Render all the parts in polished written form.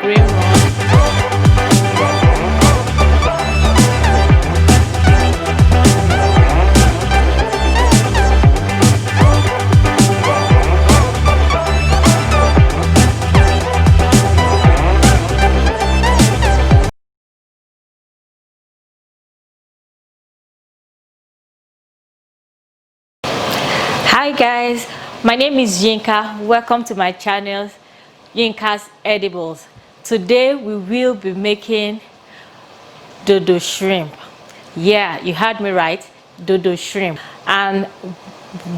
green one. Hi guys, my name is Yinka. Welcome to my channel, Yinka's Edibles. Today we will be making dodo shrimp. Yeah, you heard me right, dodo shrimp. And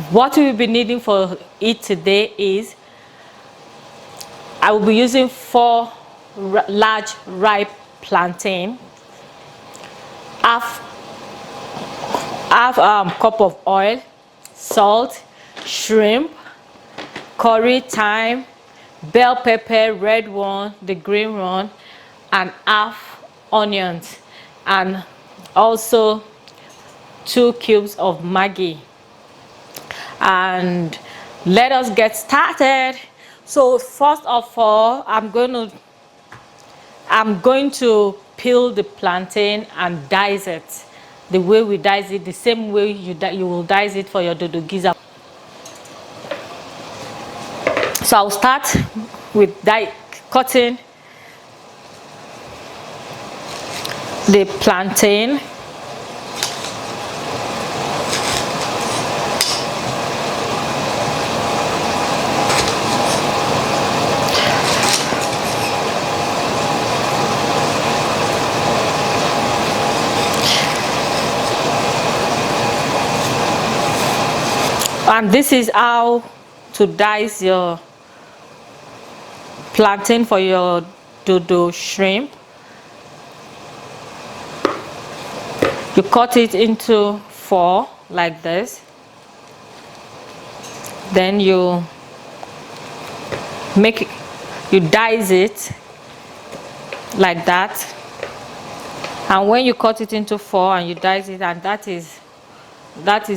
what we will be needing for it today is I will be using 4 large ripe plantain, half cup of oil, salt, shrimp, curry, thyme, bell pepper, red one, the green one, and half onions, and also 2 cubes of Maggi. And let us get started. So first of all, I'm going to peel the plantain and dice it the way we dice it, the same way you will dice it for your dodo gizzard. So I'll start with cutting the plantain. And this is how to dice your plantain for your dodo shrimp. You cut it into 4 like this. Then you dice it like that. And when you cut it into 4 and you dice it, and that is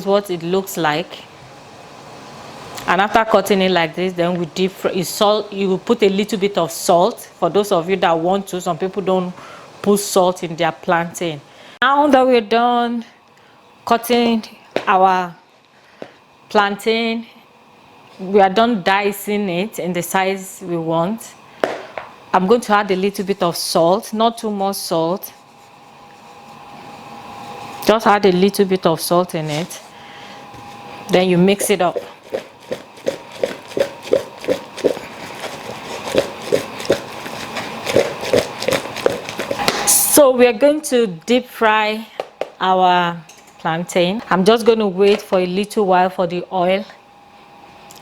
what it looks like. And after cutting it like this, then we deep fry salt. You will put a little bit of salt for those of you that want to. Some people don't put salt in their plantain. Now that we're done cutting our plantain, we are done dicing it in the size we want. I'm going to add a little bit of salt, not too much salt. Just add a little bit of salt in it. Then you mix it up. So we are going to deep fry our plantain. I'm just going to wait for a little while for the oil.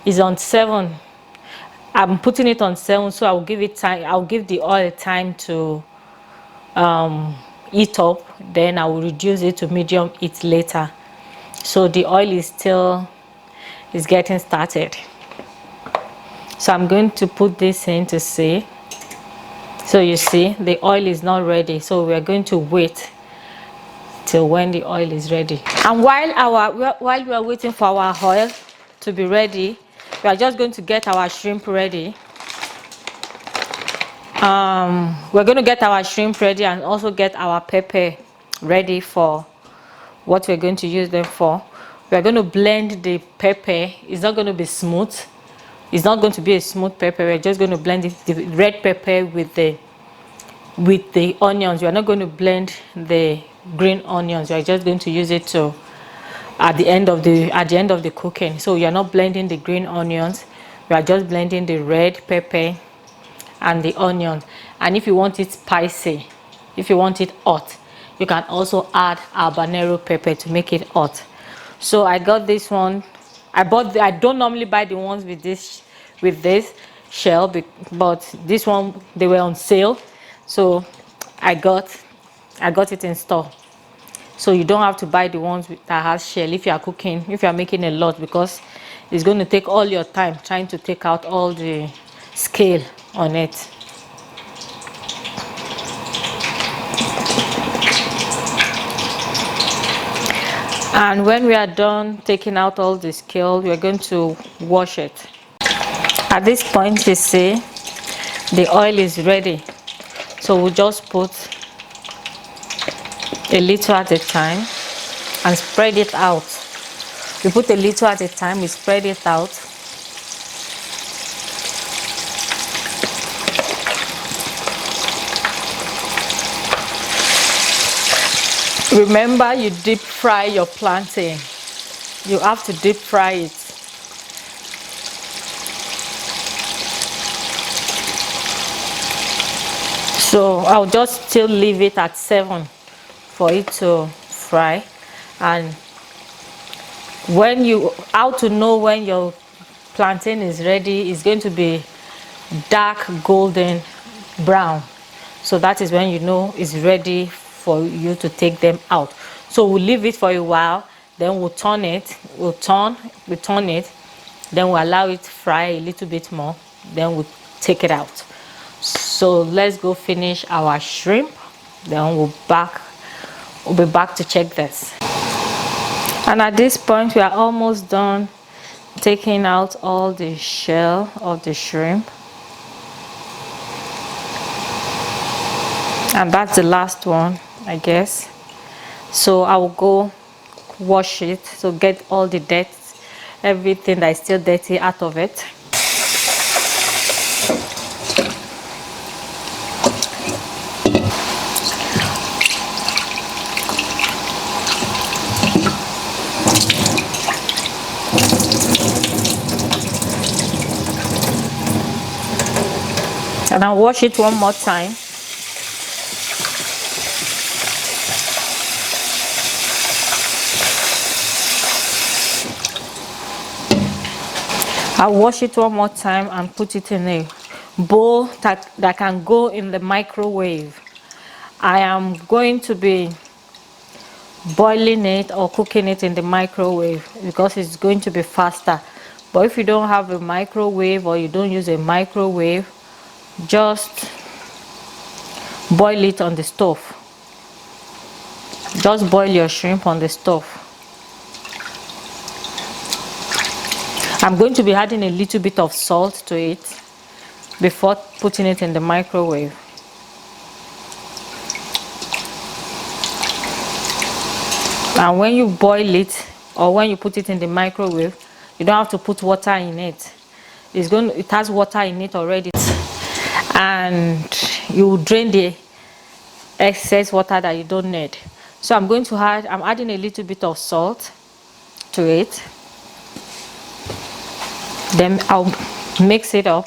It's on 7. I'm putting it on 7, so I'll give it time. I'll give the oil time to heat up. Then I will reduce it to medium heat later. So the oil is getting started. So I'm going to put this in to see. So you see, the oil is not ready, so we are going to wait till when the oil is ready. And while we are waiting for our oil to be ready, we are just going to get our shrimp ready. We're going to get our shrimp ready and also get our pepper ready for what we're going to use them for. We're going to blend the pepper. It's not going to be smooth. It's not going to be a smooth pepper. We're just going to blend it, the red pepper with the onions. We're not going to blend the green onions. We're just going to use it at the end of the cooking. So you're not blending the green onions. We are just blending the red pepper and the onions. And if you want it spicy, if you want it hot, you can also add habanero pepper to make it hot. So I got this one. I don't normally buy the ones with this shell, but this one, they were on sale, so I got it in store. So you don't have to buy the ones that has shell if you are cooking, if you are making a lot, because it's going to take all your time trying to take out all the scale on it. And when we are done taking out all the scale, we are going to wash it. At this point, you see the oil is ready. So we'll just put a little at a time and spread it out. We put a little at a time, we spread it out. Remember, you deep fry your plantain. You have to deep fry it. So I'll just still leave it at 7 for it to fry. And how to know when your plantain is ready is going to be dark golden brown. So that is when you know it's ready for you to take them out. So we'll leave it for a while, then we'll turn it, we turn it, then we'll allow it to fry a little bit more, then we'll take it out. So let's go finish our shrimp, then we'll be back to check this. And at this point we are almost done taking out all the shell of the shrimp. And that's the last one, I guess. So I will go wash it, so get all the dirt, everything that is still dirty out of it. And I'll wash it one more time. I'll wash it one more time and put it in a bowl that can go in the microwave. I am going to be boiling it or cooking it in the microwave because it's going to be faster. But if you don't have a microwave or you don't use a microwave, just boil it on the stove. Just boil your shrimp on the stove. I'm going to be adding a little bit of salt to it before putting it in the microwave. And when you boil it or when you put it in the microwave, you don't have to put water in it. It has water in it already, and you drain the excess water that you don't need. So I'm adding a little bit of salt to it. Then I'll mix it up.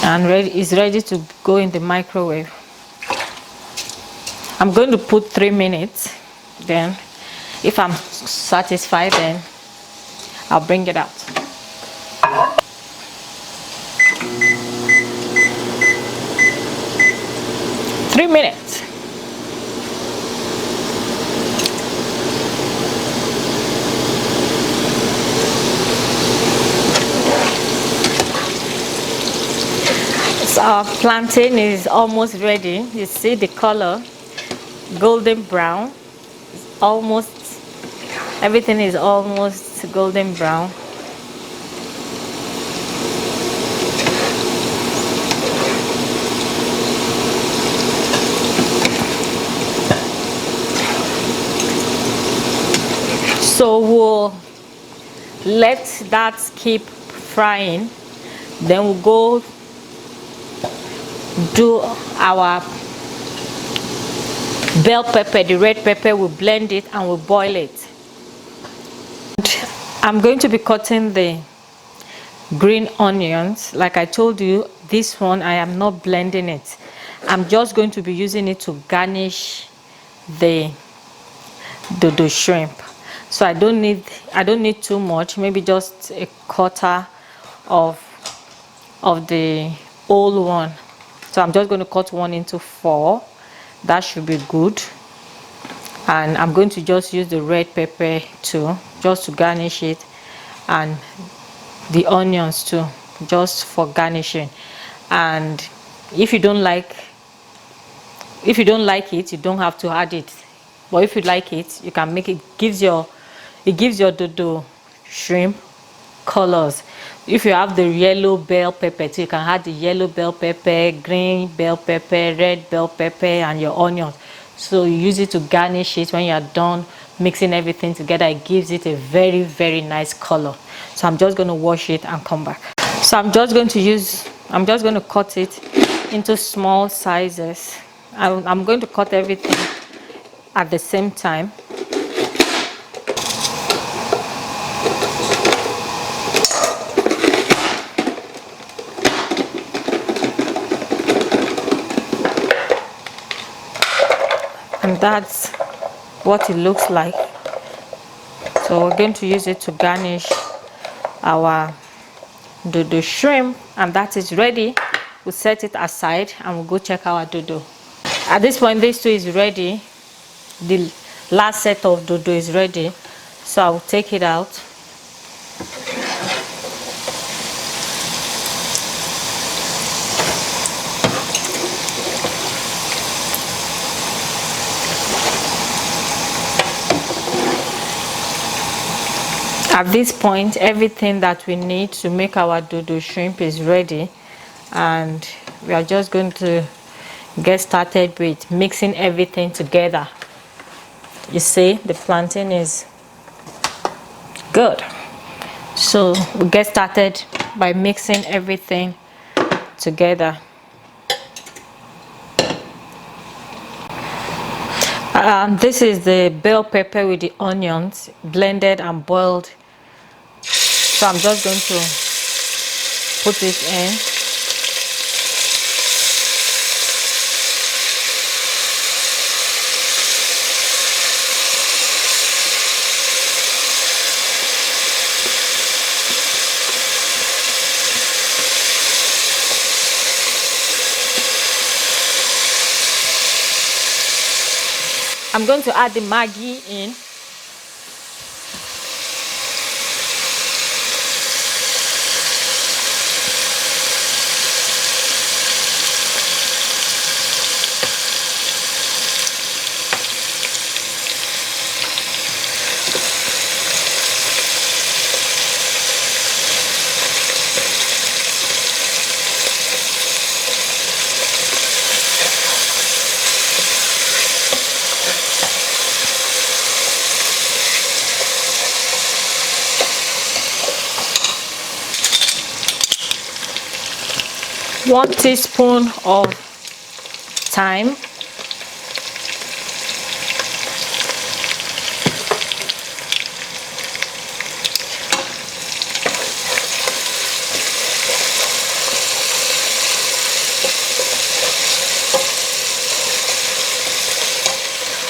And it's ready to go in the microwave. I'm going to put 3 minutes. Then if I'm satisfied, then I'll bring it out. Three minutes. Our plantain is almost ready. You see the color, golden brown. Everything is almost golden brown. So we'll let that keep frying, then we'll go do our bell pepper, the red pepper. We'll blend it and we'll boil it. I'm going to be cutting the green onions. Like I told you, this one I am not blending it. I'm just going to be using it to garnish the dodo shrimp. So I don't need too much, maybe just a quarter of the old one. So I'm just going to cut one into 4. That should be good. And I'm going to just use the red pepper too, just to garnish it, and the onions too, just for garnishing. And if you don't like it, you don't have to add it. But if you like it, you can make it. It gives your dodo shrimp colors. If you have the yellow bell pepper too, you can add the yellow bell pepper, green bell pepper, red bell pepper, and your onions. So you use it to garnish it. When you are done mixing everything together, it gives it a very, very nice color. So I'm just going to wash it and come back. So I'm just going to cut it into small sizes. I'm going to cut everything at the same time. And that's what it looks like. So we're going to use it to garnish our dodo shrimp, and that is ready. We'll set it aside and we'll go check our dodo. At this point, this too is ready. The last set of dodo is ready, so I'll take it out. At this point, everything that we need to make our dodo shrimp is ready, and we are just going to get started with mixing everything together. You see, the plantain is good. So we get started by mixing everything together. This is the bell pepper with the onions blended and boiled. So I'm just going to put it in. I'm going to add the Maggi in. One teaspoon of thyme,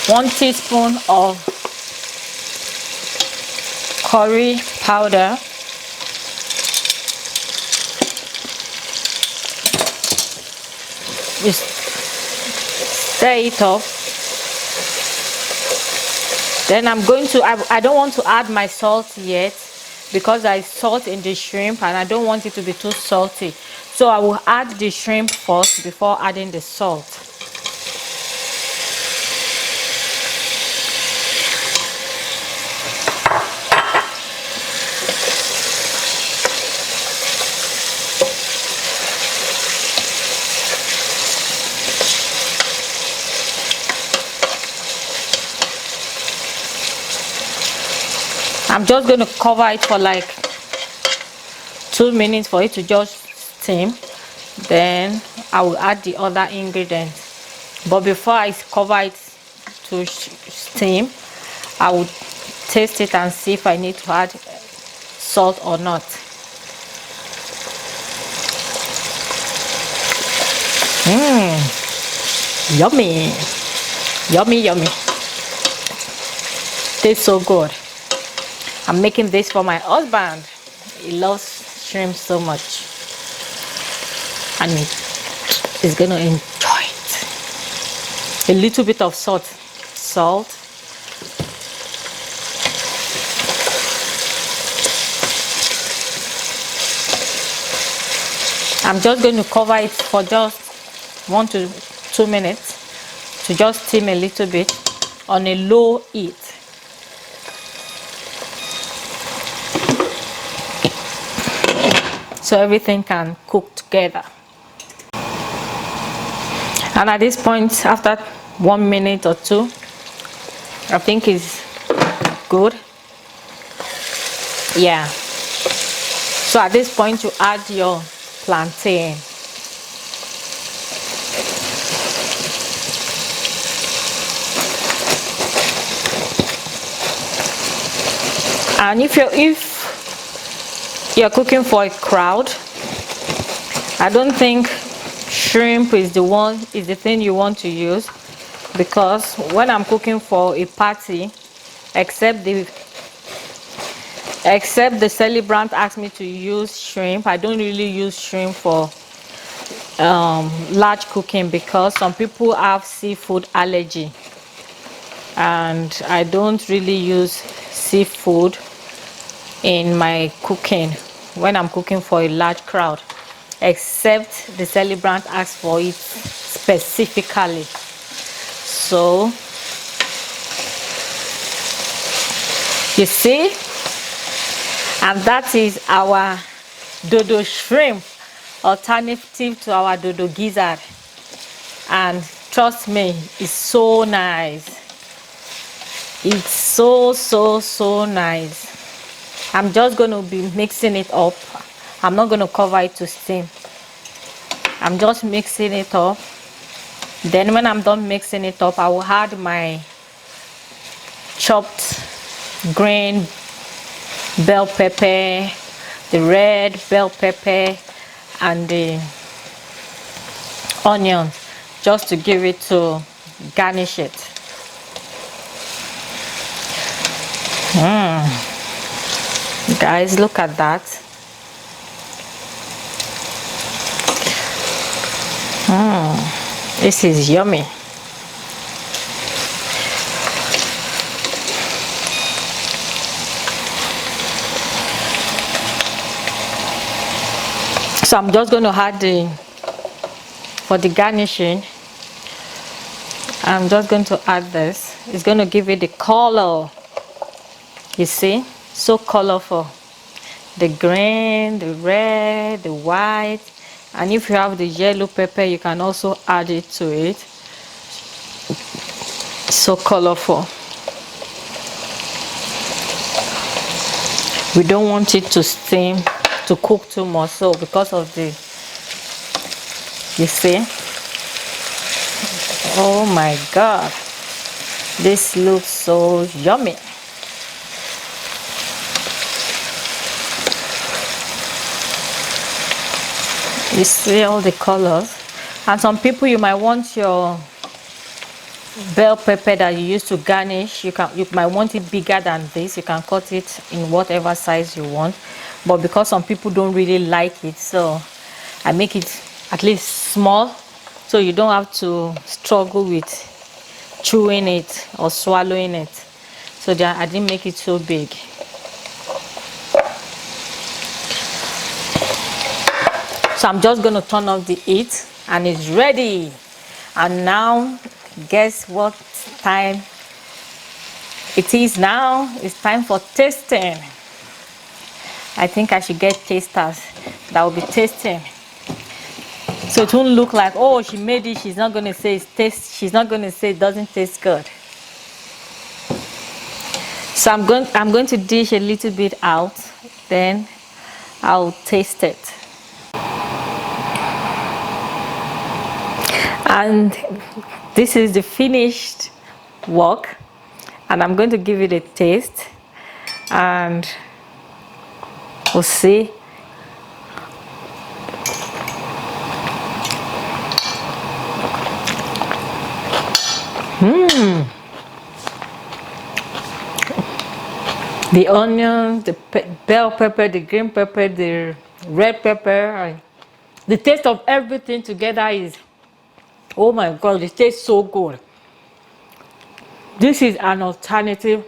one teaspoon of curry powder, just stir it up. Then I'm going to, I don't want to add my salt yet because I salt in the shrimp and I don't want it to be too salty. So I will add the shrimp first before adding the salt. I'm just going to cover it for like 2 minutes for it to just steam. Then I will add the other ingredients. But before I cover it to steam, I will taste it and see if I need to add salt or not. Yummy, yummy, yummy. Tastes so good. I'm making this for my husband. He loves shrimp so much, and he's gonna enjoy it. A little bit of salt. I'm just going to cover it for just 1 to 2 minutes to just steam a little bit on a low heat. so everything can cook together. And at this point, after 1 minute or two, I think it's good. Yeah. So at this point, you add your plantain. And if you're cooking for a crowd, I don't think shrimp is the thing you want to use, because when I'm cooking for a party, except the celebrant asked me to use shrimp, I don't really use shrimp for large cooking, because some people have seafood allergy, and I don't really use seafood in my cooking when I'm cooking for a large crowd, except the celebrant asks for it specifically. So you see, and that is our dodo shrimp, alternative to our dodo gizzard, and trust me, it's so nice. It's so nice. I'm just going to be mixing it up. I'm not going to cover it to steam. I'm just mixing it up. Then when I'm done mixing it up, I will add my chopped green bell pepper, the red bell pepper, and the onions, just to give it to garnish it. Guys, look at that. This is yummy. So I'm just going to add for the garnishing, I'm just going to add this. It's going to give it the color. You see, so colorful. The green, the red, the white, and if you have the yellow pepper, you can also add it to it. So colorful. We don't want it to steam, to cook too much, so because of the, you see, oh my god, this looks so yummy. You see all the colors. And some people, you might want your bell pepper that you use to garnish, you might want it bigger than this. You can cut it in whatever size you want, but because some people don't really like it, so I make it at least small, so you don't have to struggle with chewing it or swallowing it. So I didn't make it so big. So I'm just going to turn off the heat, and it's ready. And now, guess what time it is now? It's time for tasting. I think I should get tasters that will be tasting, so it won't look like, oh, she made it, she's not going to say she's not going to say it doesn't taste good. So I'm going to dish a little bit out, then I'll taste it. And this is the finished work, and I'm going to give it a taste, and we'll see. The onion, the bell pepper, the green pepper, the red pepper, the taste of everything together is, oh my god, it tastes so good. This is an alternative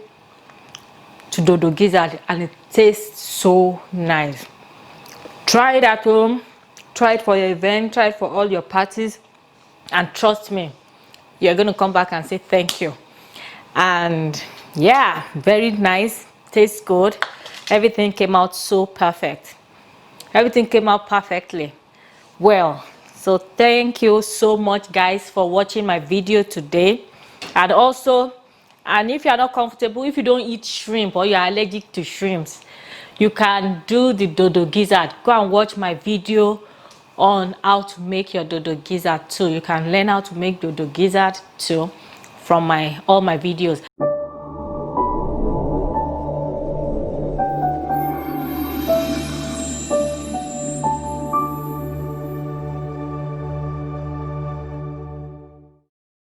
to dodo gizzard, and it tastes so nice. Try it at home, try it for your event, try it for all your parties, and trust me, you're going to come back and say thank you. And yeah, very nice, tastes good. Everything came out so perfect. Everything came out perfectly well. So thank you so much, guys, for watching my video today. And also, and if you are not comfortable, if you don't eat shrimp or you are allergic to shrimps, you can do the dodo gizzard. Go and watch my video on how to make your dodo gizzard too. You can learn how to make dodo gizzard too from all my videos.